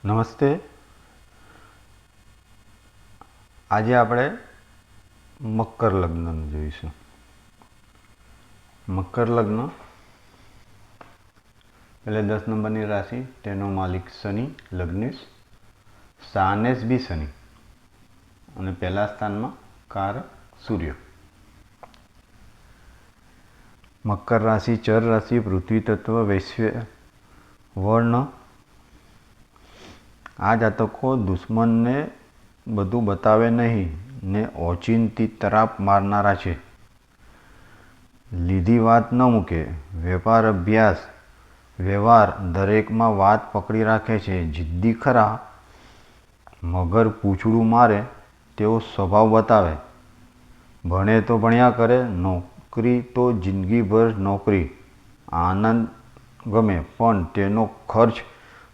નમસ્તે. આજે આપણે મકર લગ્નનું જોઈશું. મકર લગ્ન એટલે 10 નંબરની રાશિ, તેનો માલિક શનિ, લગ્નેશ, સ્થાનેશ બી શનિ અને પહેલા સ્થાનમાં કારક સૂર્ય. મકર રાશિ ચર રાશિ, પૃથ્વી તત્વ, વૈશ્ય વર્ણ. આ જાતકો દુશ્મનને બધું બતાવે નહીં ને ઓચિંતી તરાપ મારનારા છે. લીધી વાત ન મૂકે. વેપાર, અભ્યાસ, વ્યવહાર દરેકમાં વાત પકડી રાખે છે. જિદ્દી ખરા, મગર પૂંછડું મારે તેવો સ્વભાવ બતાવે. ભણે તો ભણ્યા કરે, નોકરી તો જિંદગીભર નોકરી. આનંદ ગમે પણ તેનો ખર્ચ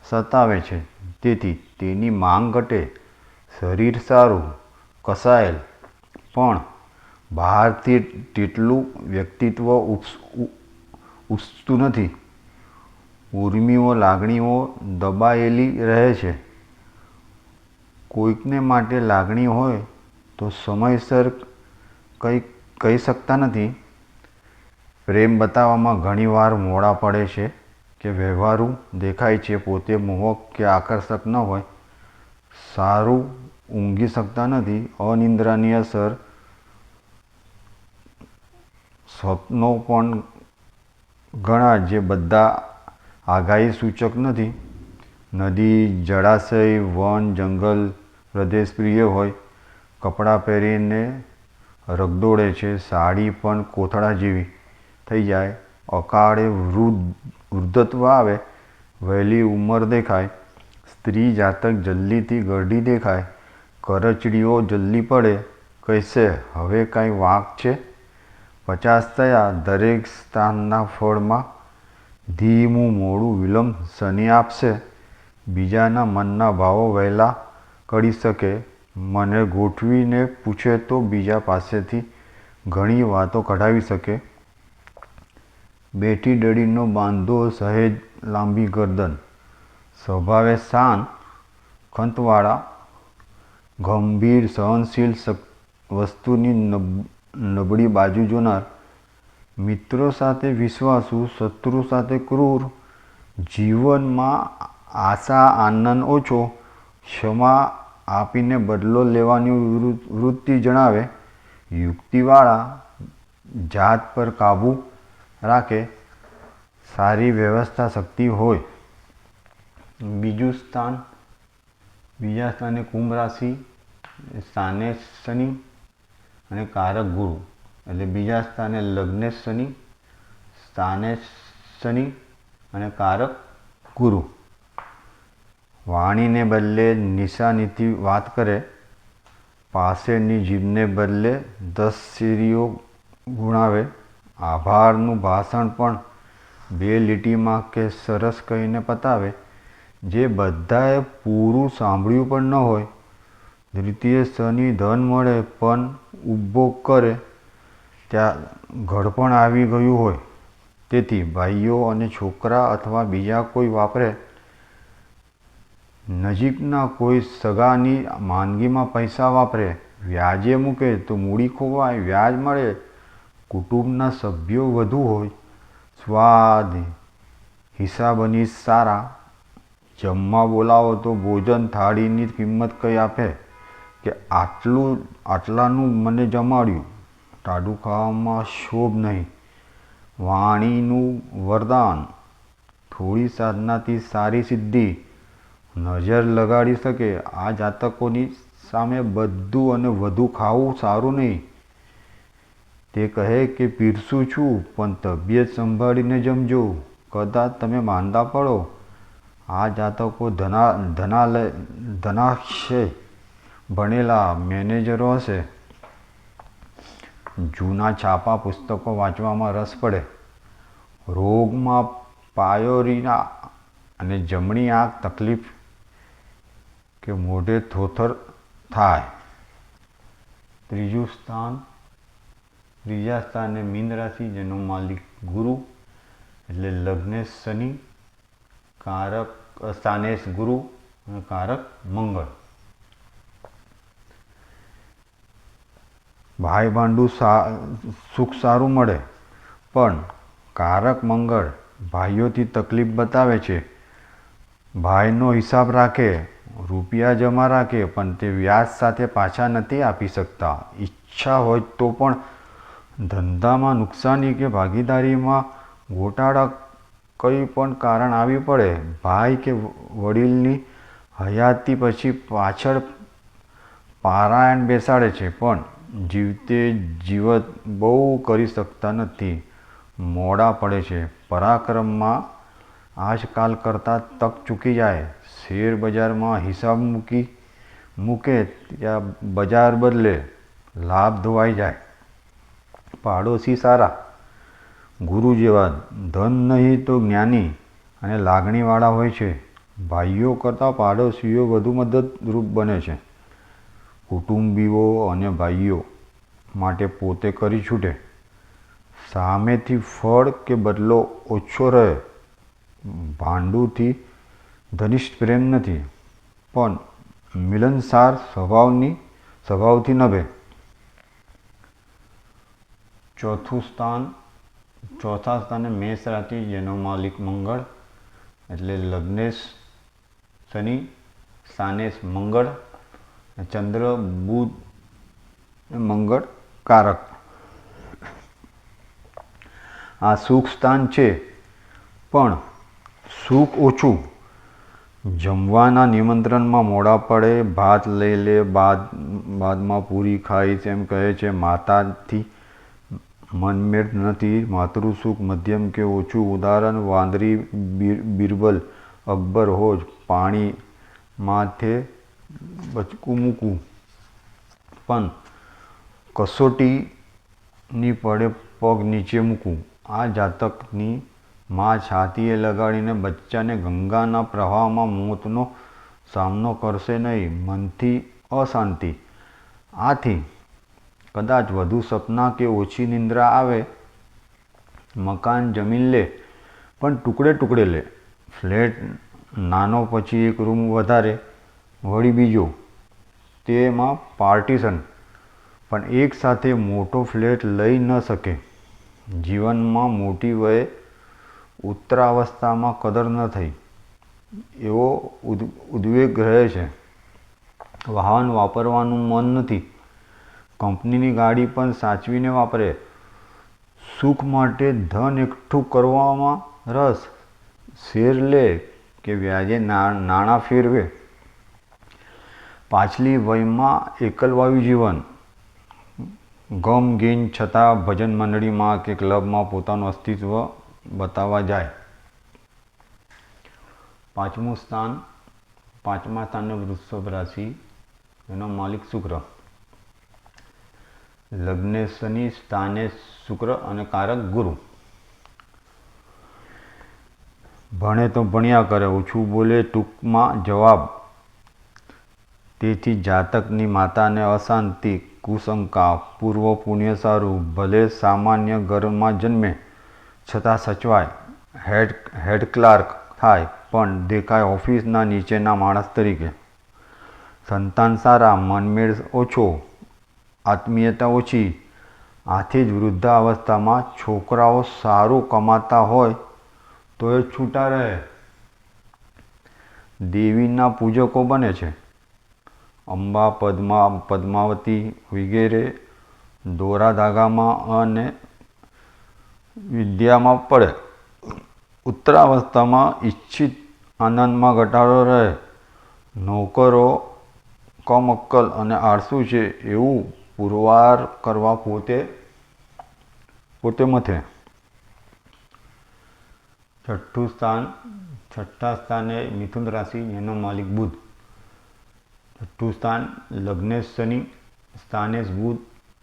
સતાવે છે, તેથી તેની માંગ ઘટે. શરીર સારું, કસાયેલ, પણ બહારથી તેટલું વ્યક્તિત્વ ઉપસતું નથી. ઉર્મિઓ, લાગણીઓ દબાયેલી રહે છે. કોઈકને માટે લાગણી હોય તો સમયસર કંઈ કહી શકતા નથી. પ્રેમ બતાવવામાં ઘણીવાર મોડા પડે છે કે વ્યવહારુ દેખાય છે. પોતે મોહક કે આકર્ષક ન હોય. સારું ઊંઘી શકતા નથી. અનિદ્રાની અસર. સ્વપ્નો પણ ઘણા, જે બધા આગાહી સૂચક નથી. નદી, જળાશય, વન, જંગલ પ્રદેશ પ્રિય હોય. કપડાં પહેરીને રગદોળે છે. સાડી પણ કોથળા જેવી થઈ જાય. અકાળે વૃદ્ધત્વ આવે. વહેલી ઉંમર દેખાય. સ્ત્રી જાતક જલ્દીથી ઘરડી દેખાય. કરચડીઓ જલ્દી પડે. કહેશે હવે કાંઈ વાંક છે. 50 થયા. દરેક સ્થાનના ફળમાં ધીમું મોડું વિલંબ શનિ આપશે. બીજાના મનના ભાવો વહેલા કરી શકે. મને ગોઠવીને પૂછે તો બીજા પાસેથી ઘણી વાતો કઢાવી શકે. બેઠી ડળીનો બાંધો સહેજ લાંબી ગરદન. સ્વભાવે શાંત, ખંતવાળા, ગંભીર, સહનશીલ, વસ્તુની નબળી બાજુ જોનાર. મિત્રો સાથે વિશ્વાસુ, શત્રુ સાથે ક્રૂર. જીવનમાં આશા આનંદ ઓછો. ક્ષમા આપીને બદલો લેવાની વૃત્તિ જણાવે. યુક્તિવાળા, જાત પર કાબૂ રાખે. સારી વ્યવસ્થા શક્તિ હોય. બીજા સ્થાને કુંભ રાશિ, સ્થાને શનિ અને કારક ગુરુ. એટલે બીજા સ્થાને લગ્નેશ શનિ, સ્થાને શનિ અને કારક ગુરુ. વાણીને બદલે નિશાનીથી વાત કરે. પાસેની જીભને બદલે 10 શેરીઓ ગુણાવે. આભારનું ભાષણ પણ 2 લીટીમાં કે સરસ કહીને પતાવે. જે બધાએ પૂરું સાંભળ્યું પણ ન હોય. દ્વિતીય શનિ ધન મળે પણ ઊભો કરે ત્યાં ઘડપણ આવી ગયું હોય. તેથી ભાઈઓ અને છોકરા અથવા બીજા કોઈ વાપરે. નજીકના કોઈ સગાની માંદગીમાં પૈસા વાપરે. વ્યાજે મૂકે તો મૂડી ખોવાય, વ્યાજ મળે. કુટુંબના સભ્યો વધુ હોય. સ્વાદ હિસાબની સારા. જમવા બોલાવો તો ભોજન થાળીની કિંમત કંઈ આપે કે આટલાનું મને જમાડ્યું. ટાઢું ખાવામાં શોભ નહીં. વાણીનું વરદાન. થોડી સાધનાથી સારી સિદ્ધિ. નજર લગાડી શકે. આ જાતકોની સામે બધું અને વધુ ખાવું સારું નહીં. તે કહે કે પીરસું છું પણ તબિયત સંભાળીને જમજો. કદાચ તમે માંદા પડો. આ જાતકો ધનાશય ભણેલા મેનેજરો હશે. જૂના છાપા પુસ્તકો વાંચવામાં રસ પડે. રોગમાં પાયોરીના અને જમણી આંખ તકલીફ કે મોઢે થોથર થાય. ત્રીજા સ્થાને મીન રાશિ, જેનો માલિક ગુરુ એટલે લગ્નેશ શનિ, કારક સ્થાનેશ ગુરુ અને કારક મંગળ. ભાઈ ભાંડું સુખ સારું મળે, પણ કારક મંગળ ભાઈઓથી તકલીફ બતાવે છે. ભાઈનો હિસાબ રાખે, રૂપિયા જમા રાખે, પણ તે વ્યાજ સાથે પાછા નથી આપી શકતા. ઈચ્છા હોય તો પણ ધંધામાં નુકસાની કે ભાગીદારીમાં ગોટાળા કંઈ પણ કારણ આવી પડે. ભાઈ કે વડીલની હયાતી પછી પાછળ પારાયણ બેસાડે છે, પણ જીવતે જીવત બહુ કરી શકતા નથી, મોડા પડે છે. પરાક્રમમાં આજકાલ કરતાં તક ચૂકી જાય. શેર બજારમાં હિસાબ મૂકે ત્યાં બજાર બદલે, લાભ ધોવાઈ જાય. પાડોશી સારા, ગુરુ જેવા, ધન નહીં તો જ્ઞાની અને લાગણીવાળા હોય છે. ભાઈઓ કરતાં પાડોશીઓ વધુ મદદરૂપ બને છે. કુટુંબીઓ અને ભાઈઓ માટે પોતે કરી છૂટે. સામેથી ફળ કે બદલો ઓછો રહે. ભાંડુથી ઘનિષ્ઠ પ્રેમ નથી, પણ મિલનસાર સ્વભાવથી નભે. ચોથા સ્થાને મેષ રાશિ, જેનો માલિક મંગળ, એટલે લગ્નેશ શનિ, સ્થાનેશ મંગળ, ચંદ્ર બુધ મંગળ કારક. આ સુખ સ્થાન છે, પણ સુખ ઓછું. જમવાના નિમંત્રણમાં મોડા પડે, ભાત લઈ લે, બાદમાં પૂરી ખાઈશ એમ કહે છે. માતાથી મનમેળ નથી. માતૃસુખ મધ્યમ કે ઓછું. ઉદાહરણ વાંદરી, બિરબલ, અકબર હોજ. પાણી માથે બચકું મૂકવું, પણ કસોટીની પડે પગ નીચે મૂકવું. આ જાતકની માં છાતીએ લગાડીને બચ્ચાને ગંગાના પ્રવાહમાં મોતનો સામનો કરશે નહીં. મનથી અશાંતિ. આથી કદાચ વધુ સપના કે ઓછી નિંદ્રા આવે. મકાન જમીન લે, પણ ટુકડે ટુકડે લે. ફ્લેટ નાનો પછી એક રૂમ વધારે, વળી બીજો, તેમાં પાર્ટીશન. પણ એક સાથે મોટો ફ્લેટ લઈ ન શકે. જીવનમાં મોટી વયે ઉત્તરાવસ્થામાં કદર ન થઈ એવો ઉદ્વેગ રહે છે. વાહન વાપરવાનું મન નથી. કંપનીની ગાડી પણ સાચવીને વાપરે. સુખ માટે ધન એકઠું કરવામાં રસ. શેર લે કે વ્યાજે નાણાં ફેરવે. પાછલી વયમાં એકલવાયુ જીવન. ગમગીન છતાં ભજન મંડળીમાં કે ક્લબમાં પોતાનું અસ્તિત્વ બતાવવા જાય. પાંચમા સ્થાને વૃષભ રાશિ, એનો માલિક શુક્ર, લગ્નેશ શનિ, સ્થાનેશ શુક્ર અને કારક ગુરુ. ભણે તો ભણ્યા કરે, ઓછું બોલે, ટૂંકમાં જવાબ. તેથી જાતકની માતાને અશાંતિ, કુશંકા. પૂર્વ પુણ્ય સારું. ભલે સામાન્ય ઘરમાં જન્મે, છતાં સચવાય. હેડ ક્લાર્ક થાય, પણ દેખાય ઓફિસના નીચેના માણસ તરીકે. સંતાન સારા, મનમેળ ઓછો, આત્મીયતા ઓછી. આથી જ વૃદ્ધાવસ્થામાં છોકરાઓ સારું કમાતા હોય તો એ છૂટા રહે. દેવીના પૂજકો બને છે. અંબા, પદ્માવતી વગેરે દોરા ધાગામાં અને વિદ્યામાં પડે. ઉત્તરાવસ્થામાં ઈચ્છિત આનંદમાં ઘટાડો રહે. નોકરો કમઅક્કલ અને આળસુ છે એવું પુરવાર કરવા પોતે મથે. છઠ્ઠા સ્થાને મિથુન રાશિ, એનો માલિક બુધ, છઠ્ઠું સ્થાન લગ્નેશ શનિ, સ્થાનેશ બુધ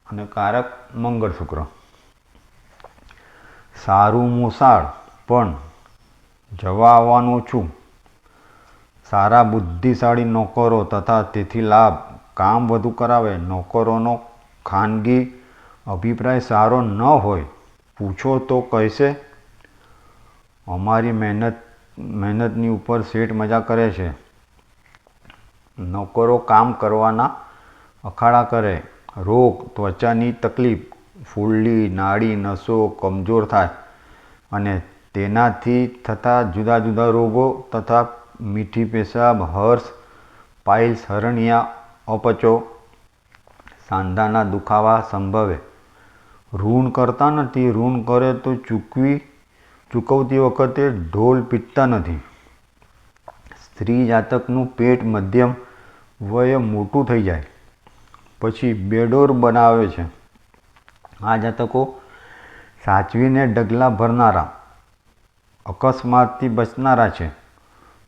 અને કારક મંગળ શુક્ર. સારું મોસાળ, પણ જવા આવવાનું ઓછું. સારા બુદ્ધિશાળી નોકરો તથા તેથી લાભ. કામ વધુ કરાવે. નોકરોનો ખાનગી અભિપ્રાય સારો ન હોય. પૂછો તો કહેશે, અમારી મહેનતની ઉપર શેઠ મજા કરે છે. નોકરો કામ કરવાના અખાડા કરે. રોગ, ત્વચાની તકલીફ, ફૂલડી, નાડી, નસો કમજોર થાય અને તેનાથી થતા જુદા જુદા રોગો તથા મીઠી પેશાબ, હર્ષ, પાઇલ્સ, હરણિયા, અપચો, સાંધાના દુખાવા સંભવે. ઋણ કરતા નથી. ઋણ કરે તો ચૂકવતી વખતે ઢોલ પીટતા નથી. સ્ત્રી જાતકનું પેટ મધ્યમ વયે મોટું થઈ જાય પછી બેડોર બનાવે છે. આ જાતકો સાચવીને ડગલા ભરનારા, અકસ્માતથી બચનારા છે.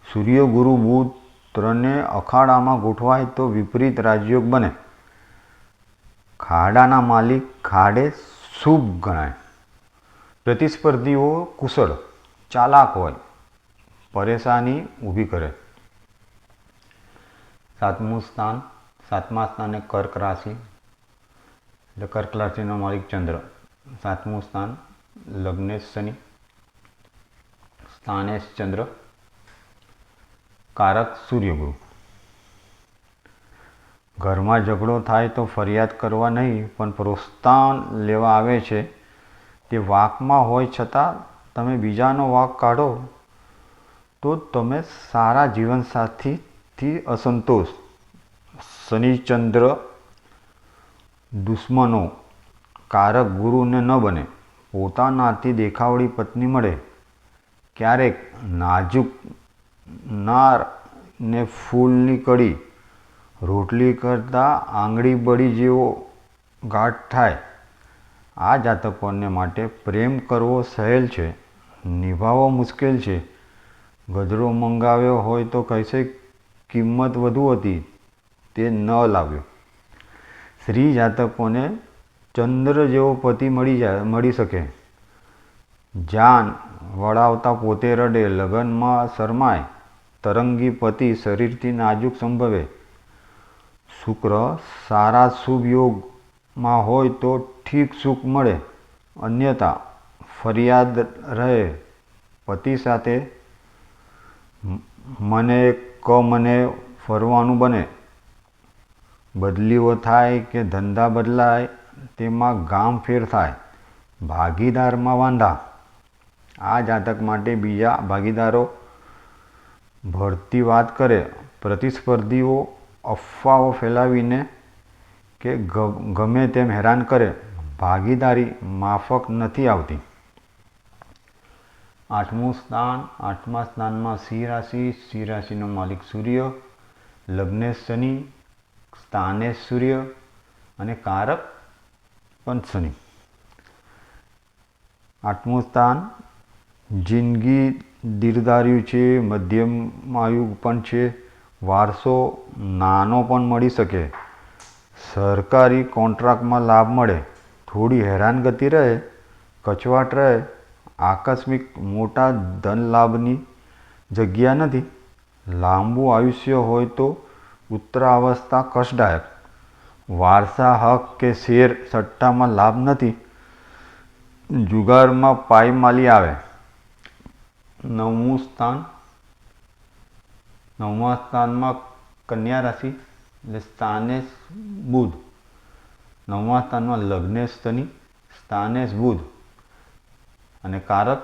સૂર્ય, ગુરુ, બુધ ત્રણે અખાડામાં ગોઠવાય તો વિપરીત રાજયોગ બને. ખાડાના માલિક ખાડે શુભ ગણાય. પ્રતિસ્પર્ધીઓ કુશળ, ચાલાક હોય, પરેશાની ઊભી કરે. સાતમા સ્થાને કર્ક રાશિ, એટલે કર્ક રાશિનો માલિક ચંદ્ર. સાતમું સ્થાન લગ્નેશ શનિ, સ્થાનેશ ચંદ્ર, કારક સૂર્ય ગુરુ. ઘરમાં ઝઘડો થાય તો ફરિયાદ કરવા નહીં, પણ પ્રોત્સાહન લેવા આવે છે. તે વાંકમાં હોય છતાં તમે બીજાનો વાંક કાઢો તો તમે સારા જીવનસાથીથી અસંતોષ. શનિચંદ્ર દુશ્મનો કારક ગુરુને ન બને. પોતાનાથી દેખાવડી પત્ની મળે. ક્યારેક નાજુક નાર ને ફૂલની કડી, રોટલી કરતાં આંગળી બળી જેવો ઘાટ થાય. આ જાતકોને માટે પ્રેમ કરવો સહેલ છે, નિભાવવો મુશ્કેલ છે. ગજરો મંગાવ્યો હોય તો કહેશે કિંમત વધુ હતી, તે ન લાવ્યો. સ્ત્રી જાતકોને ચંદ્ર જેવો પતિ મળી શકે. જાન વળાવતા પોતે રડે, લગ્નમાં શરમાય. તરંગી પતિ શરીરથી નાજુક સંભવે. શુક્ર સારા શુભ યોગમાં હોય તો ઠીક સુખ મળે, અન્યથા ફરિયાદ રહે. પતિ સાથે મને ફરવાનું બને. બદલીઓ થાય કે ધંધા બદલાય તેમાં ગામ ફેર થાય. ભાગીદારમાં વાંધા. આ જાતક માટે બીજા ભાગીદારો ભળતી વાત કરે. પ્રતિસ્પર્ધીઓ અફવાઓ ફેલાવીને કે ગમે તેમ હેરાન કરે. ભાગીદારી માફક નથી આવતી. આઠમા સ્થાનમાં સિંહ રાશિ. સિંહ રાશિનો માલિક સૂર્ય, લગ્નેશ શનિ, સ્થાનેશ સૂર્ય અને કારક પણ શનિ. આઠમું સ્થાન જિંદગી દીર્ઘાયુ છે, મધ્યમાયુ પણ છે. વારસો નાનો પણ મળી શકે. સરકારી કોન્ટ્રાક્ટમાં લાભ મળે. થોડી હેરાનગતિ રહે, કચવાટ રહે. આકસ્મિક મોટા ધન લાભની જગ્યા નથી. લાંબુ આયુષ્ય હોય તો ઉત્તરાવસ્થા કષ્ટદાયક. વારસા, હક કે શેર સટ્ટામાં લાભ નથી. જુગારમાં પાયમાલી આવે. નવમા સ્થાનમાં કન્યા રાશિ, એટલે સ્થાનેશ બુધ. નવમા સ્થાનમાં લગ્નેશ શનિ, સ્થાનેશ બુધ અને કારક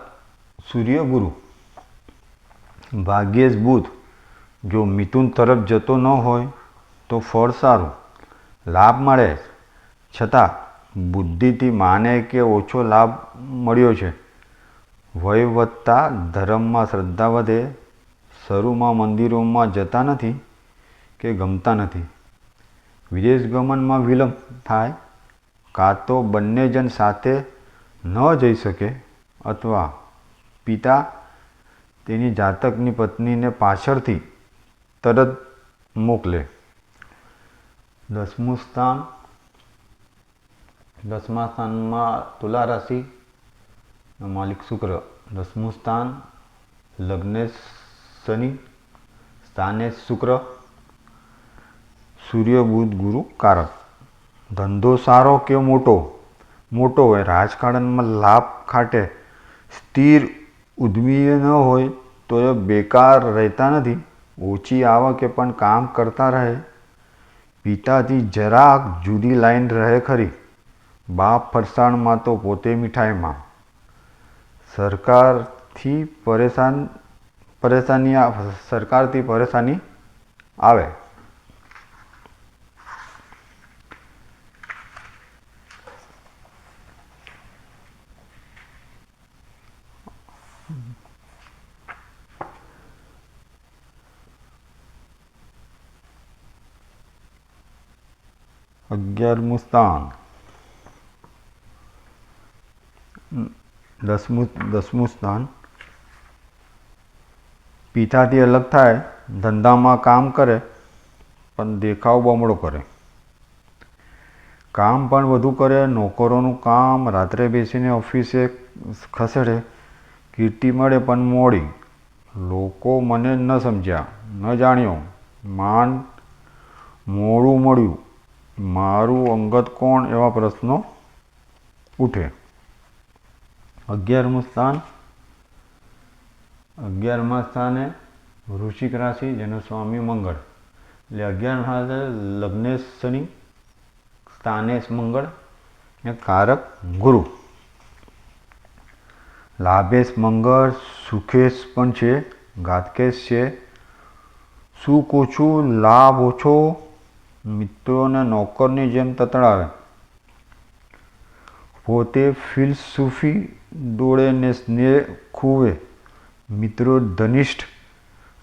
સૂર્ય ગુરુ. ભાગ્યેશ બુધ જો મિથુન તરફ જતો ન હોય તો ફળ સારું, લાભ મળે. છતાં બુદ્ધિથી માને કે ઓછો લાભ મળ્યો છે. વય વધતા ધર્મમાં શ્રદ્ધા વધે. શરૂમાં મંદિરોમાં જતા નથી કે ગમતા નથી. વિદેશ ગમનમાં વિલંબ થાય. કાં તો બંને જણ સાથે ન જઈ શકે અથવા પિતા તેની જાતકની પત્નીને પાછળથી તરત મોકલે. દસમા સ્થાનમાં તુલા રાશિ, માલિક શુક્ર. દસમું સ્થાન લગ્નેશ શનિ, સ્થાનેશ શુક્ર, સૂર્ય બુધ ગુરુ કારક. ધંધો સારો કે મોટો હોય. રાજકારણમાં લાભ ખાટે. સ્થિર ઉદ્યમી ન હોય તો એ બેકાર રહેતા નથી. ઓછી આવકે પણ કામ કરતા રહે. પિતાથી જરાક જુદી લાઈન રહે ખરી. બાપ ફરસાણમાં તો પોતે મીઠાઈમાં. સરકારથી પરેશાની આવે. અગિયારમું સ્થાન. દસમું સ્થાન. પિતાથી અલગ થાય, ધંધામાં કામ કરે પણ દેખાવ બમણો કરે. કામ પણ વધુ કરે, નોકરોનું કામ, રાત્રે બેસીને ઓફિસે ખસેડે. કીર્તિ મળે પણ મોડી. લોકો મને ન સમજ્યા, ન જાણ્યો, માંડ મોડું મળ્યું, મારું અંગત કોણ એવા પ્રશ્નો ઉઠે. 11મું સ્થાન. 11મા સ્થાને વૃશ્ચિક રાશિ, જેનો સ્વામી મંગળ. એટલે 11 લગ્નેશ શનિ, સ્થાનેશ મંગળ ને કારક ગુરુ. લાભેશ મંગળ, સુખેશ પણ છે, ઘાતકેશ છે. સુખ ઓછું, લાભ ઓછો, મિત્રોને નોકરની જેમ તતડાવે. પોતે ફિલસૂફી દોડે ને સ્નેહ ખૂવે. મિત્રો ધનિષ્ઠ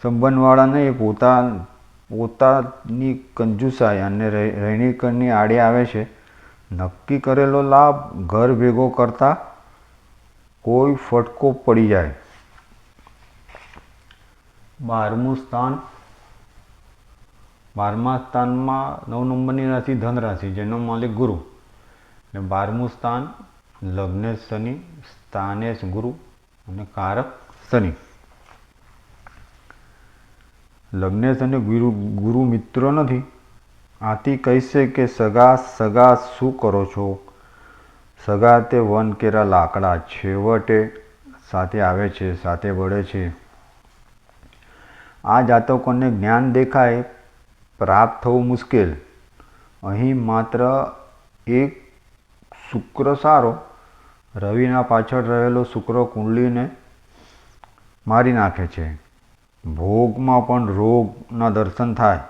સંબંધવાળા નહીં, પોતાની કંજુસાઈ અને રહેણીકરની આડે આવે છે. નક્કી કરેલો લાભ ઘર ભેગો કરતા કોઈ ફટકો પડી જાય. 12મું સ્થાન. 12મા સ્થાનમાં 9 નંબરની રાશિ ધન રાશિ, જેનો માલિક ગુરુ. અને 12મું સ્થાન લગ્નેશ શનિ, સ્થાનેશ ગુરુ અને કારક શનિ. લગ્નેશ અને ગુરુ મિત્રો નથી. આથી કહેશે કે સગા શું કરો છો? સગા તે વન કેરા લાકડા, છેવટે સાથે આવે છે, સાથે બળે છે. આ જાતકોને જ્ઞાન દેખાય, પ્રાપ્ત થવું મુશ્કેલ. અહીં માત્ર એક શુક્ર સારો. રવિના પાછળ રહેલો શુક્ર કુંડલીને મારી નાખે છે. ભોગમાં પણ રોગના દર્શન થાય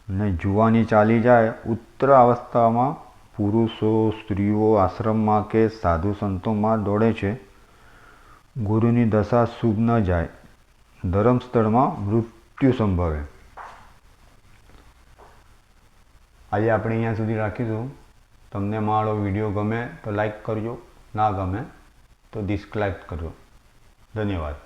ને જુવાની ચાલી જાય. ઉત્તર અવસ્થામાં પુરુષો સ્ત્રીઓ આશ્રમમાં કે સાધુ સંતોમાં દોડે છે. ગુરુની દશા શુભ ન જાય, ધર્મસ્થળમાં મૃત્યુ સંભવે. આજે આપણે અહીંયા સુધી રાખીશું. તમને મારો વિડીયો ગમે તો લાઈક કરજો, ના ગમે તો ડિસલાઈક કરજો. ધન્યવાદ.